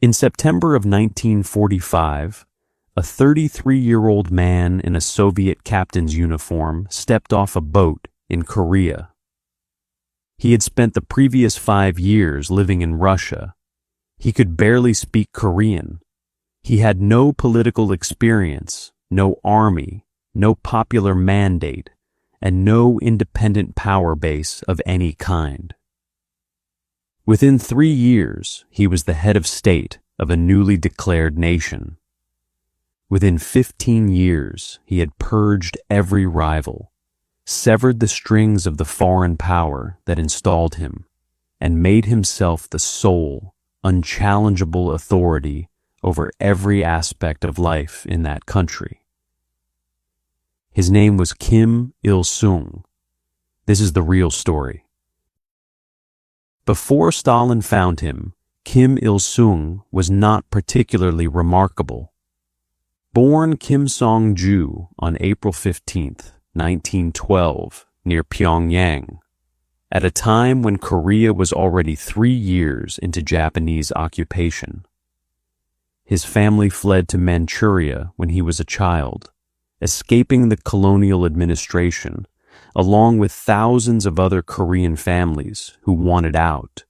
In September of 1945, a 33-year-old man in a Soviet captain's uniform stepped off a boat in Korea. He had spent the previous 5 years living in Russia. He could barely speak Korean. He had no political experience, no army, no popular mandate, and no independent power base of any kind. Within 3 years, he was the head of state of a newly declared nation. Within 15 years, he had purged every rival, severed the strings of the foreign power that installed him, and made himself the sole, unchallengeable authority over every aspect of life in that country. His name was Kim Il-sung. This is the real story. Before Stalin found him, Kim Il-sung was not particularly remarkable. Born Kim Song-ju on April 15, 1912, near Pyongyang, at a time when Korea was already 3 years into Japanese occupation. His family fled to Manchuria when he was a child, escaping the colonial administration, along with thousands of other Korean families who wanted out.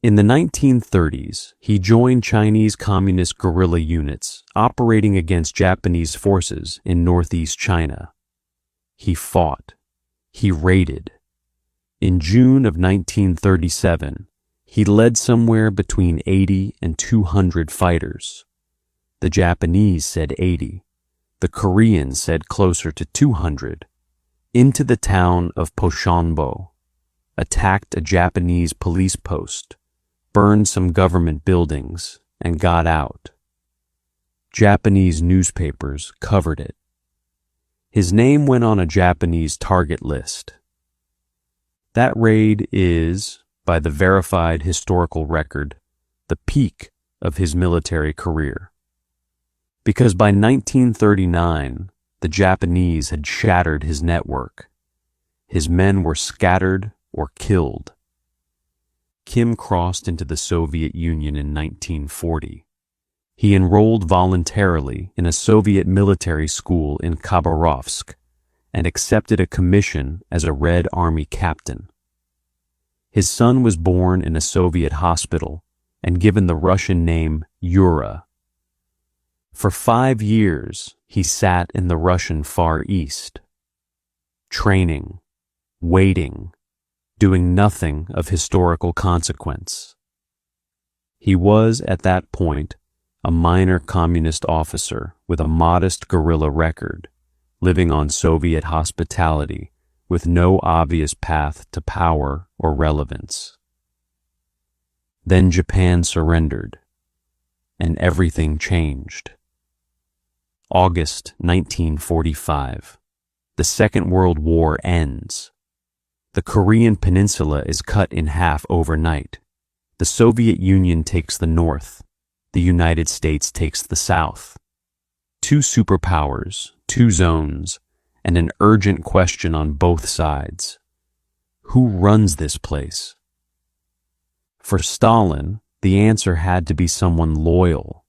In the 1930s, he joined Chinese communist guerrilla units operating against Japanese forces in northeast China. He fought. He raided. In June of 1937, he led somewhere between 80 and 200 fighters. The Japanese said 80. The Koreans said closer to 200. Into the town of Pocheonbo, attacked a Japanese police post, burned some government buildings, and got out. Japanese newspapers covered it. His name went on a Japanese target list. That raid is, by the verified historical record, the peak of his military career. Because by 1939, the Japanese had shattered his network. His men were scattered or killed. Kim crossed into the Soviet Union in 1940. He enrolled voluntarily in a Soviet military school in Khabarovsk and accepted a commission as a Red Army captain. His son was born in a Soviet hospital and given the Russian name Yura. For 5 years, he sat in the Russian Far East, training, waiting, doing nothing of historical consequence. He was, at that point, a minor communist officer with a modest guerrilla record, living on Soviet hospitality with no obvious path to power or relevance. Then Japan surrendered, and everything changed. August 1945. The Second World War ends. The Korean Peninsula is cut in half overnight. The Soviet Union takes the north. The United States takes the south. 2 superpowers, 2 zones, and an urgent question on both sides. Who runs this place? For Stalin, the answer had to be someone loyal,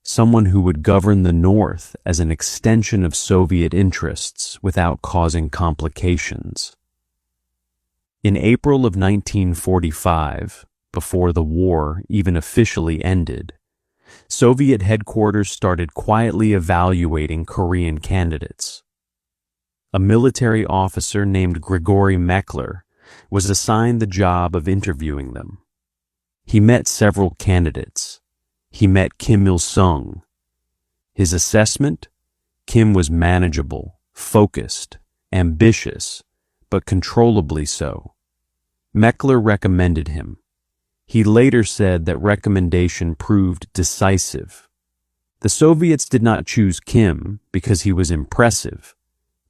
someone who would govern the North as an extension of Soviet interests without causing complications. In April of 1945, before the war even officially ended, Soviet headquarters started quietly evaluating Korean candidates. A military officer named Grigory Mekler was assigned the job of interviewing them. He met several candidates. He met Kim Il-sung. His assessment? Kim was manageable, focused, ambitious, but controllably so. Mekler recommended him. He later said that recommendation proved decisive. The Soviets did not choose Kim because he was impressive.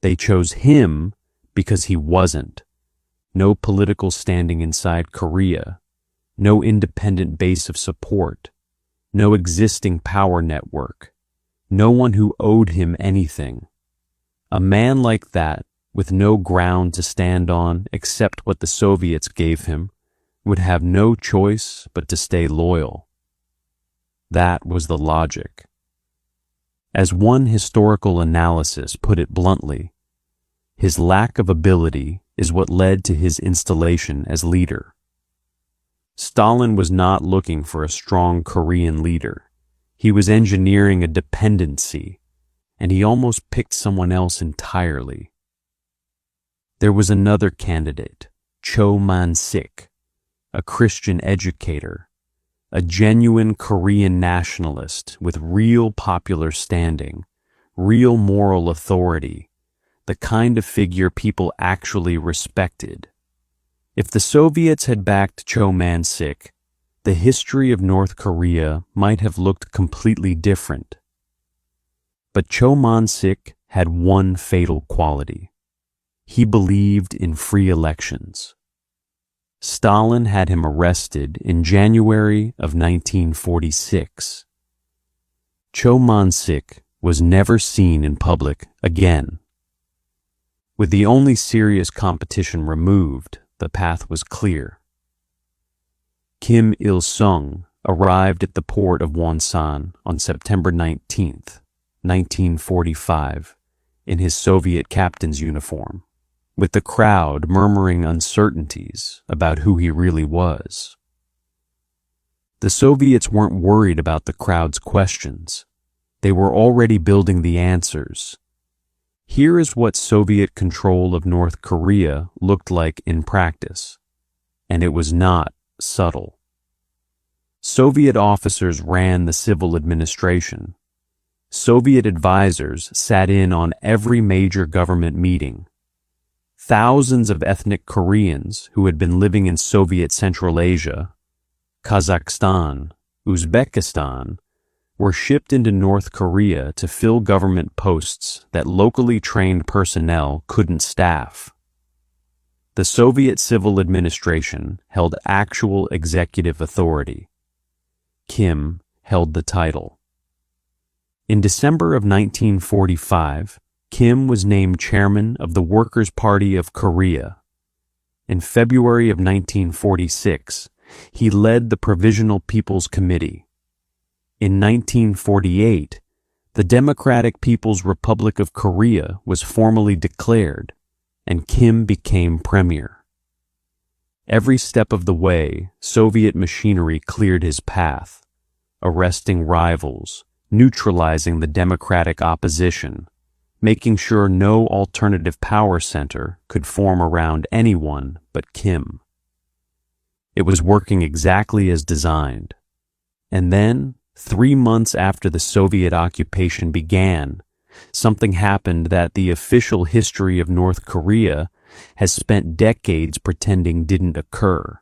They chose him because he wasn't. No political standing inside Korea, no independent base of support, no existing power network, no one who owed him anything. A man like that, with no ground to stand on except what the Soviets gave him, would have no choice but to stay loyal. That was the logic. As one historical analysis put it bluntly, his lack of ability is what led to his installation as leader. Stalin was not looking for a strong Korean leader. He was engineering a dependency, and he almost picked someone else entirely. There was another candidate, Cho Man-sik, a Christian educator, a genuine Korean nationalist with real popular standing, real moral authority, the kind of figure people actually respected. If the Soviets had backed Cho Man-sik, the history of North Korea might have looked completely different. But Cho Man-sik had one fatal quality. He believed in free elections. Stalin had him arrested in January of 1946. Cho Man-sik was never seen in public again. With the only serious competition removed, the path was clear. Kim Il-sung arrived at the port of Wonsan on September 19, 1945, in his Soviet captain's uniform, with the crowd murmuring uncertainties about who he really was. The Soviets weren't worried about the crowd's questions. They were already building the answers. Here is what Soviet control of North Korea looked like in practice, and it was not subtle. Soviet officers ran the civil administration. Soviet advisors sat in on every major government meeting. Thousands of ethnic Koreans who had been living in Soviet Central Asia, Kazakhstan, Uzbekistan, were shipped into North Korea to fill government posts that locally trained personnel couldn't staff. The Soviet civil administration held actual executive authority. Kim held the title. In December of 1945, Kim was named chairman of the Workers' Party of Korea. In February of 1946, he led the Provisional People's Committee. In 1948, the Democratic People's Republic of Korea was formally declared, and Kim became premier. Every step of the way, Soviet machinery cleared his path, arresting rivals, neutralizing the democratic opposition, making sure no alternative power center could form around anyone but Kim. It was working exactly as designed. And then, 3 months after the Soviet occupation began, something happened that the official history of North Korea has spent decades pretending didn't occur.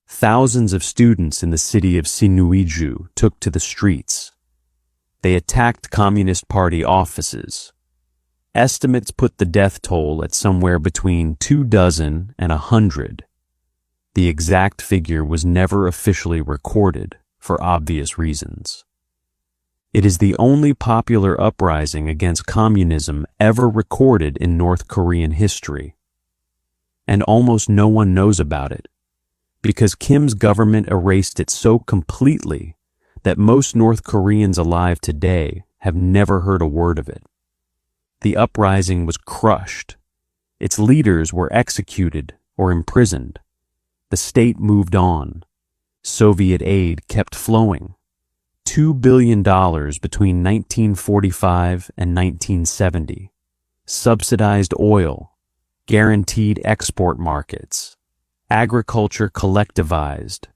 Thousands of students in the city of Sinuiju took to the streets. They attacked Communist Party offices. Estimates put the death toll at somewhere between 24 and 100. The exact figure was never officially recorded, for obvious reasons. It is the only popular uprising against communism ever recorded in North Korean history. And almost no one knows about it, because Kim's government erased it so completely that most North Koreans alive today have never heard a word of it. The uprising was crushed. Its leaders were executed or imprisoned. The state moved on. Soviet aid kept flowing. $2 billion between 1945 and 1970. Subsidized oil. Guaranteed export markets. Agriculture collectivized.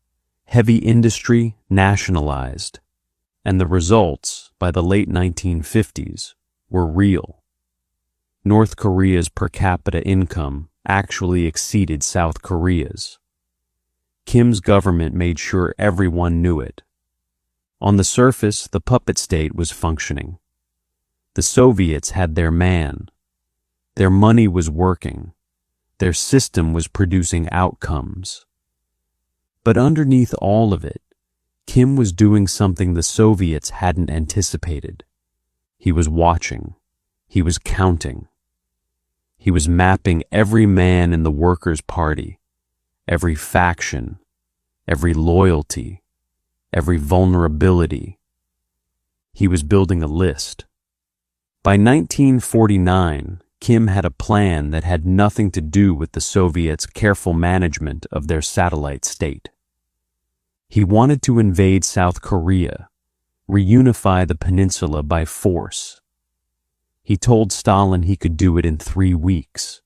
Heavy industry nationalized. And the results, by the late 1950s, were real. North Korea's per capita income actually exceeded South Korea's. Kim's government made sure everyone knew it. On the surface, the puppet state was functioning. The Soviets had their man. Their money was working. Their system was producing outcomes. But underneath all of it, Kim was doing something the Soviets hadn't anticipated. He was watching. He was counting. He was mapping every man in the Workers' Party, every faction, every loyalty, every vulnerability. He was building a list. By 1949, Kim had a plan that had nothing to do with the Soviets' careful management of their satellite state. He wanted to invade South Korea, reunify the peninsula by force. He told Stalin he could do it in 3 weeks.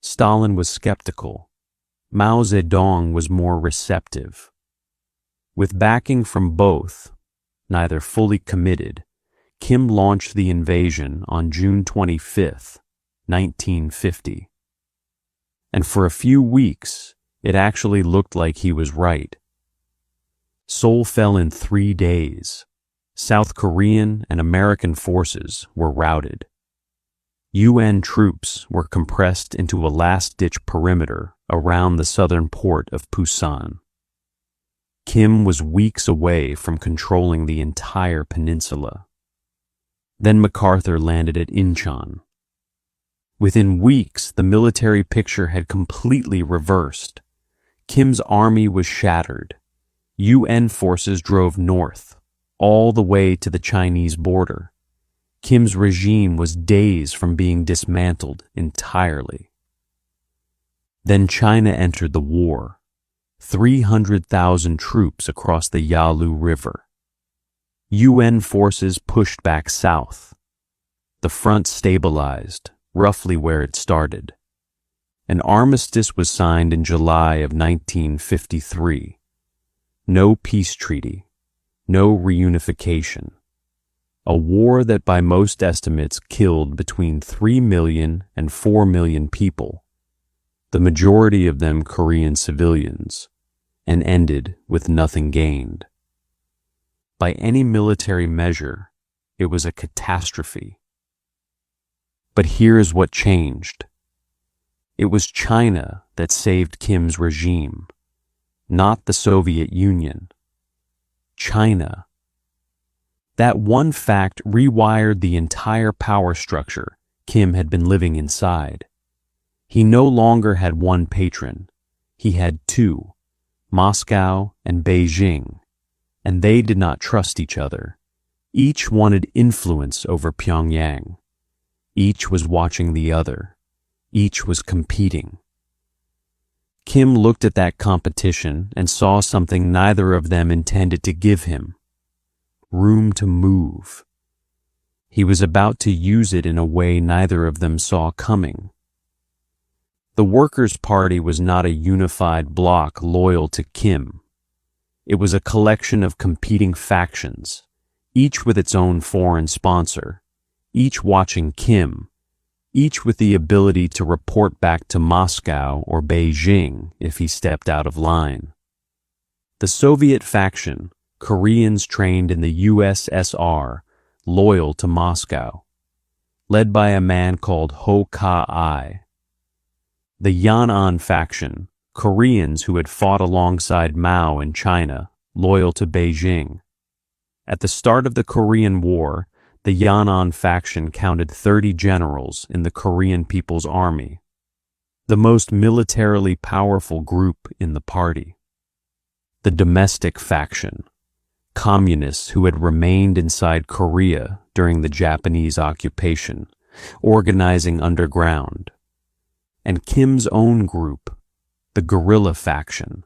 Stalin was skeptical. Mao Zedong was more receptive. With backing from both, neither fully committed, Kim launched the invasion on June 25, 1950. And for a few weeks, it actually looked like he was right. Seoul fell in 3 days. South Korean and American forces were routed. UN troops were compressed into a last-ditch perimeter around the southern port of Pusan. Kim was weeks away from controlling the entire peninsula. Then MacArthur landed at Incheon. Within weeks, the military picture had completely reversed. Kim's army was shattered. UN forces drove north, all the way to the Chinese border. Kim's regime was days from being dismantled entirely. Then China entered the war. 300,000 troops across the Yalu River. UN forces pushed back south. The front stabilized, roughly where it started. An armistice was signed in July of 1953. No peace treaty. No reunification. A war that by most estimates killed between 3 million and 4 million people, the majority of them Korean civilians, and ended with nothing gained. By any military measure, it was a catastrophe. But here's what changed. It was China that saved Kim's regime, not the Soviet Union. China. That one fact rewired the entire power structure Kim had been living inside. He no longer had one patron. He had 2, Moscow and Beijing, and they did not trust each other. Each wanted influence over Pyongyang. Each was watching the other. Each was competing. Kim looked at that competition and saw something neither of them intended to give him: room to move. He was about to use it in a way neither of them saw coming. The Workers' Party was not a unified bloc loyal to Kim. It was a collection of competing factions, each with its own foreign sponsor, each watching Kim, each with the ability to report back to Moscow or Beijing if he stepped out of line. The Soviet faction, Koreans trained in the USSR, loyal to Moscow, led by a man called Ho Ka-I. The Yan'an faction, Koreans who had fought alongside Mao in China, loyal to Beijing. At the start of the Korean War, the Yan'an faction counted 30 generals in the Korean People's Army, the most militarily powerful group in the party. The domestic faction, communists who had remained inside Korea during the Japanese occupation, organizing underground. And Kim's own group, the guerrilla faction,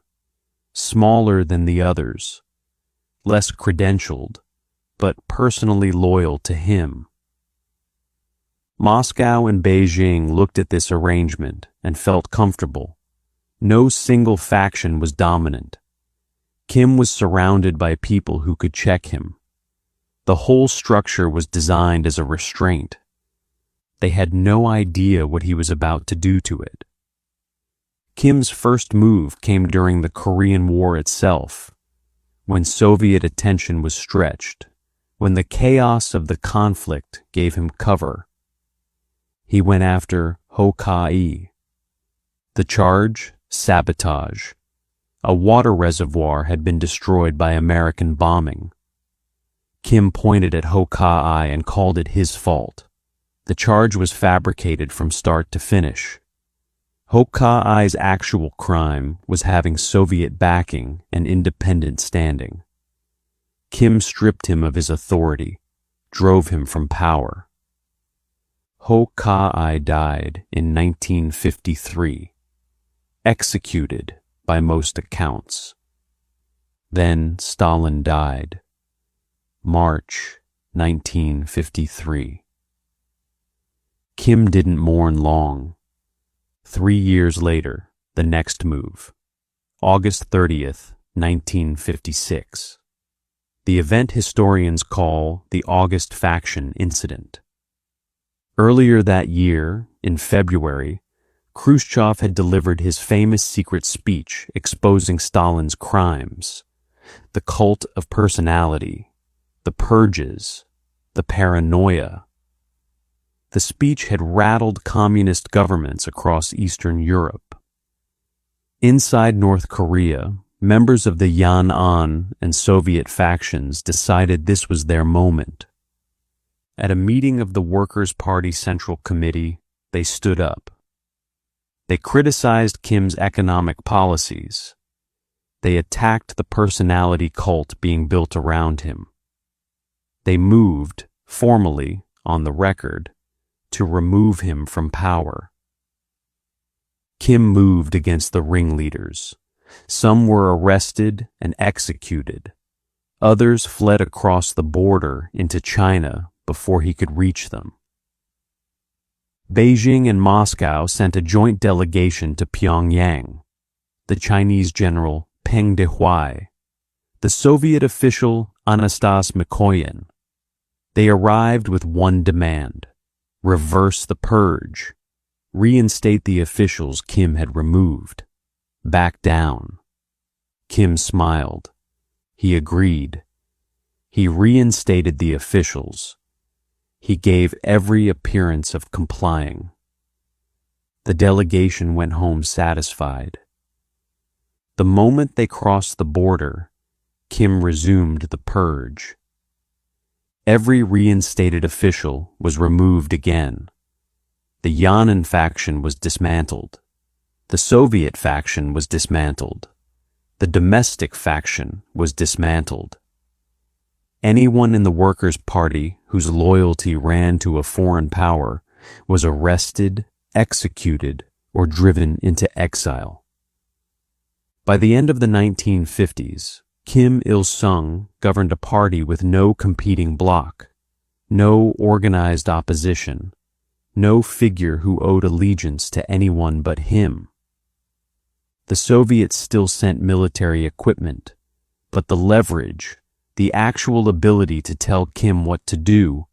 smaller than the others, less credentialed, but personally loyal to him. Moscow and Beijing looked at this arrangement and felt comfortable. No single faction was dominant. Kim was surrounded by people who could check him. The whole structure was designed as a restraint. They had no idea what he was about to do to it. Kim's first move came during the Korean War itself, when Soviet attention was stretched, when the chaos of the conflict gave him cover. He went after Ho Ka-I. The charge? Sabotage. A water reservoir had been destroyed by American bombing. Kim pointed at Ho Ka-I and called it his fault. The charge was fabricated from start to finish. Ho Ka-I's actual crime was having Soviet backing and independent standing. Kim stripped him of his authority, drove him from power. Ho Ka-I died in 1953, executed by most accounts. Then Stalin died, March 1953. Kim didn't mourn long. 3 years later, the next move, August 30th, 1956. The event historians call the August Faction Incident. Earlier that year, in February, Khrushchev had delivered his famous secret speech exposing Stalin's crimes, the cult of personality, the purges, the paranoia. The speech had rattled communist governments across Eastern Europe. Inside North Korea, members of the Yan-an and Soviet factions decided this was their moment. At a meeting of the Workers' Party Central Committee, they stood up. They criticized Kim's economic policies. They attacked the personality cult being built around him. They moved, formally, on the record, to remove him from power. Kim moved against the ringleaders. Some were arrested and executed. Others fled across the border into China before he could reach them. Beijing and Moscow sent a joint delegation to Pyongyang. The Chinese general Peng Dehuai, the Soviet official Anastas Mikoyan. They arrived with one demand: reverse the purge, reinstate the officials Kim had removed, back down. Kim smiled. He agreed. He reinstated the officials. He gave every appearance of complying. The delegation went home satisfied. The moment they crossed the border, Kim resumed the purge. Every reinstated official was removed again. The Yanan faction was dismantled. The Soviet faction was dismantled. The domestic faction was dismantled. Anyone in the Workers' Party whose loyalty ran to a foreign power was arrested, executed, or driven into exile. By the end of the 1950s, Kim Il-sung governed a party with no competing bloc, no organized opposition, no figure who owed allegiance to anyone but him. The Soviets still sent military equipment, but the leverage, the actual ability to tell Kim what to do,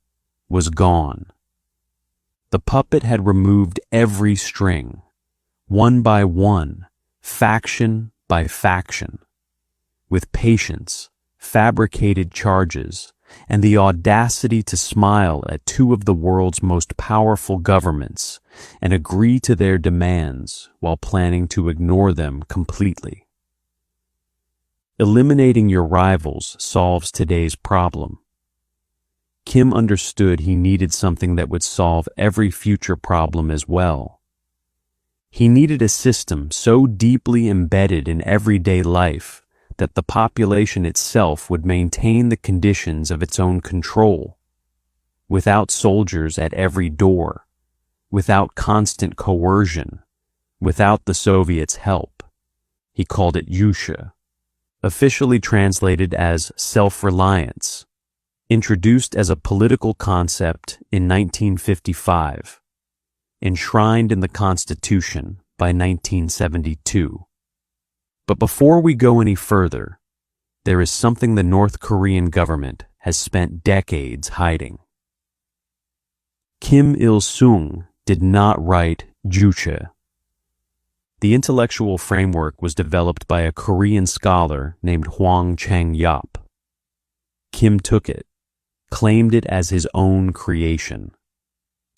was gone. The puppet had removed every string, one by one, faction by faction. With patience, fabricated charges, and the audacity to smile at two of the world's most powerful governments and agree to their demands while planning to ignore them completely. Eliminating your rivals solves today's problem. Kim understood he needed something that would solve every future problem as well. He needed a system so deeply embedded in everyday life that the population itself would maintain the conditions of its own control, without soldiers at every door, without constant coercion, without the Soviets' help. He called it Yusha, officially translated as self-reliance, introduced as a political concept in 1955, enshrined in the Constitution by 1972. But before we go any further, there is something the North Korean government has spent decades hiding. Kim Il-sung did not write Juche. The intellectual framework was developed by a Korean scholar named Hwang Chang-yop. Kim took it, claimed it as his own creation,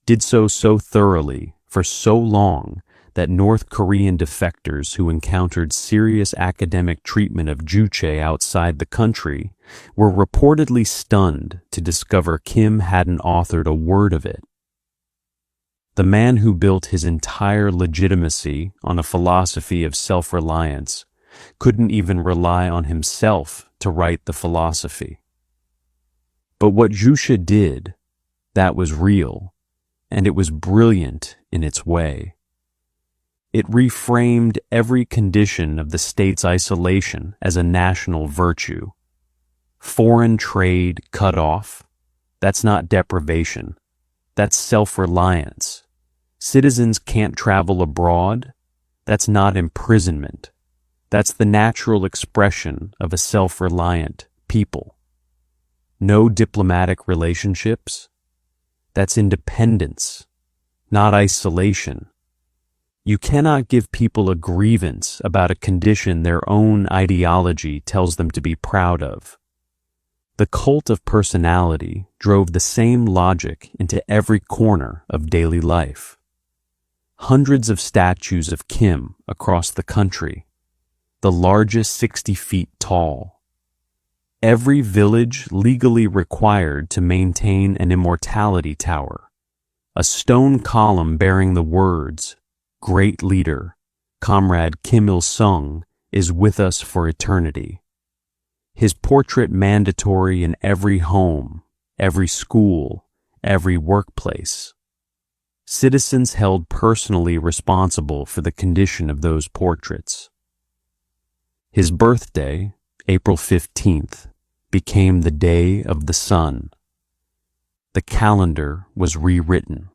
did so thoroughly for so long that North Korean defectors who encountered serious academic treatment of Juche outside the country were reportedly stunned to discover Kim hadn't authored a word of it. The man who built his entire legitimacy on a philosophy of self-reliance couldn't even rely on himself to write the philosophy. But what Jusha did, that was real, and it was brilliant in its way. It reframed every condition of the state's isolation as a national virtue. Foreign trade cut off, that's not deprivation, that's self-reliance. Citizens can't travel abroad, that's not imprisonment. That's the natural expression of a self-reliant people. No diplomatic relationships, that's independence, not isolation. You cannot give people a grievance about a condition their own ideology tells them to be proud of. The cult of personality drove the same logic into every corner of daily life. Hundreds of statues of Kim across the country, the largest 60 feet tall. Every village legally required to maintain an immortality tower, a stone column bearing the words, "Great leader, Comrade Kim Il-sung is with us for eternity." His portrait mandatory in every home, every school, every workplace. Citizens held personally responsible for the condition of those portraits. His birthday, April 15th, became the Day of the Sun. The calendar was rewritten.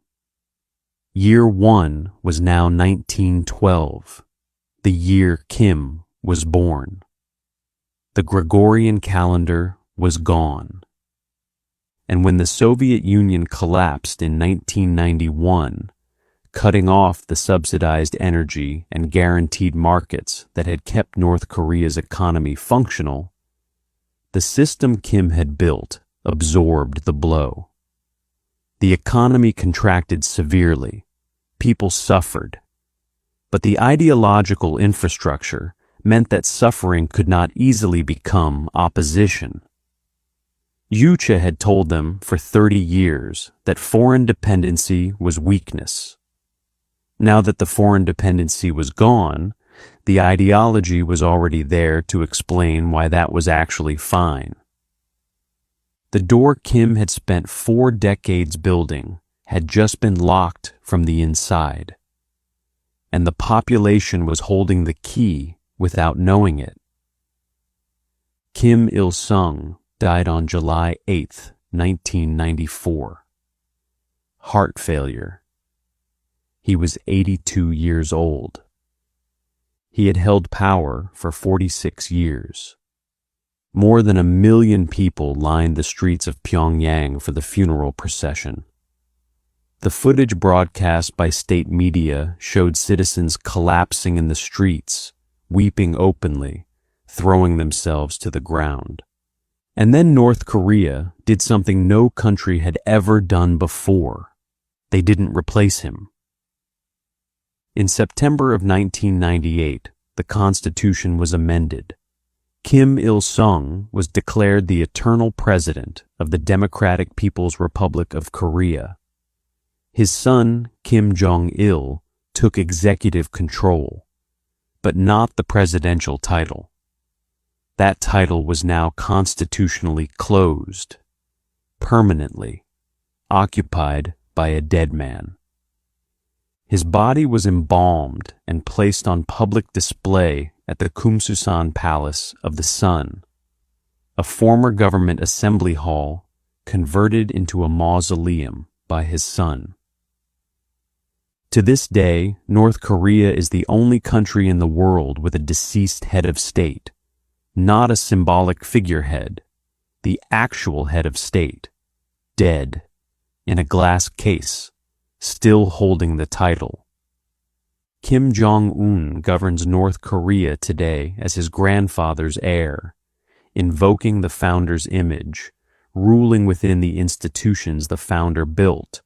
Year 1 was now 1912, the year Kim was born. The Gregorian calendar was gone. And when the Soviet Union collapsed in 1991, cutting off the subsidized energy and guaranteed markets that had kept North Korea's economy functional, the system Kim had built absorbed the blow. The economy contracted severely, people suffered, but the ideological infrastructure meant that suffering could not easily become opposition. Yucha had told them for 30 years that foreign dependency was weakness. Now that the foreign dependency was gone, the ideology was already there to explain why that was actually fine. The door Kim had spent 4 decades building had just been locked from the inside, and the population was holding the key without knowing it. Kim Il-sung died on July 8, 1994. Heart failure. He was 82 years old. He had held power for 46 years. More than 1 million people lined the streets of Pyongyang for the funeral procession. The footage broadcast by state media showed citizens collapsing in the streets, weeping openly, throwing themselves to the ground. And then North Korea did something no country had ever done before. They didn't replace him. In September of 1998, the Constitution was amended. Kim Il-sung was declared the eternal president of the Democratic People's Republic of Korea. His son, Kim Jong-il, took executive control, but not the presidential title. That title was now constitutionally closed, permanently, occupied by a dead man. His body was embalmed and placed on public display at the Kumsusan Palace of the Sun, a former government assembly hall converted into a mausoleum by his son. To this day, North Korea is the only country in the world with a deceased head of state. Not a symbolic figurehead, the actual head of state, dead, in a glass case, still holding the title. Kim Jong-un governs North Korea today as his grandfather's heir, invoking the founder's image, ruling within the institutions the founder built,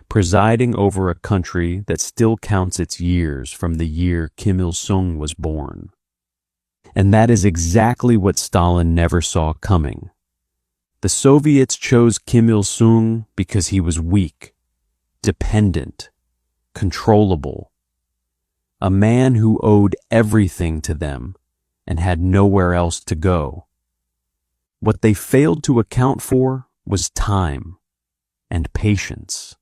presiding over a country that still counts its years from the year Kim Il-sung was born. And that is exactly what Stalin never saw coming. The Soviets chose Kim Il-sung because he was weak, dependent, controllable, a man who owed everything to them and had nowhere else to go. What they failed to account for was time and patience.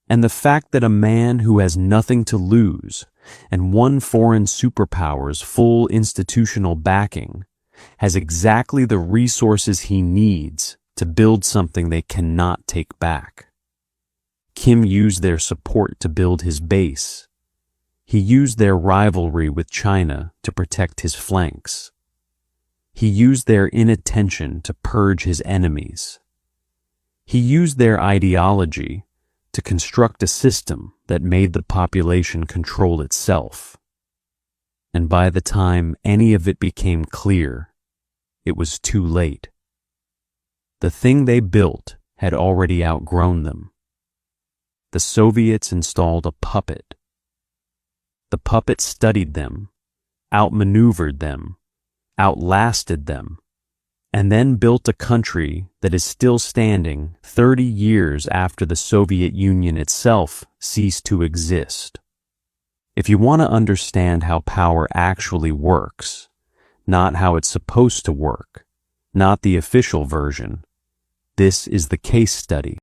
And the fact that a man who has nothing to lose and one foreign superpower's full institutional backing has exactly the resources he needs to build something they cannot take back. Kim used their support to build his base. He used their rivalry with China to protect his flanks. He used their inattention to purge his enemies. He used their ideology to construct a system that made the population control itself. And by the time any of it became clear, it was too late. The thing they built had already outgrown them. The Soviets installed a puppet. The puppet studied them, outmaneuvered them, outlasted them, and then built a country that is still standing 30 years after the Soviet Union itself ceased to exist. If you want to understand how power actually works, not how it's supposed to work, not the official version, this is the case study.